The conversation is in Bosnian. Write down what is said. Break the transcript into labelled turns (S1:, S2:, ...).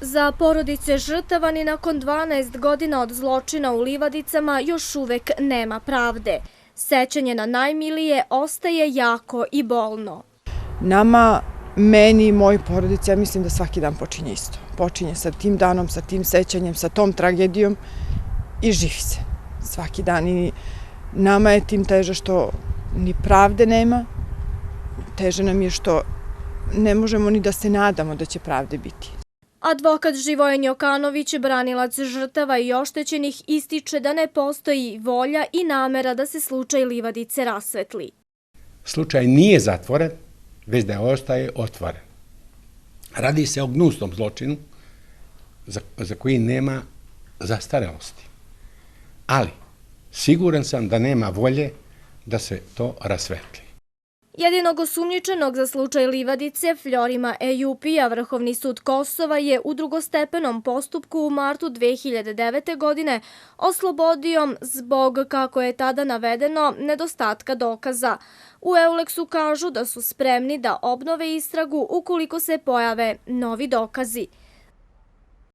S1: Za porodice žrtava ni nakon 12 godina od zločina u Livadicama još uvek nema pravde. Sećanje na najmilije ostaje jako i bolno.
S2: Nama, meni i mojoj porodici, ja mislim da svaki dan počinje isto. Počinje sa tim danom, sa tim sećanjem, sa tom tragedijom i živi se svaki dan. I nama je tim teže što ni pravde nema, teže nam je što ne možemo ni da se nadamo da će pravde biti.
S1: Advokat Živoje Njokanović, branilac žrtava i oštećenih, ističe da ne postoji volja i namera da se slučaj Livadice rasvetli.
S3: Slučaj nije zatvoren, već da ostaje otvoren. Radi se o gnusnom zločinu za koji nema zastarelosti. Ali siguran sam da nema volje da se to rasvetli.
S1: Jedinog osumnjičenog za slučaj Livadice, Fljorima Ejupija, Vrhovni sud Kosova je u drugostepenom postupku u martu 2009. godine oslobodio zbog, kako je tada navedeno, nedostatka dokaza. U Euleksu kažu da su spremni da obnove istragu ukoliko se pojave novi dokazi.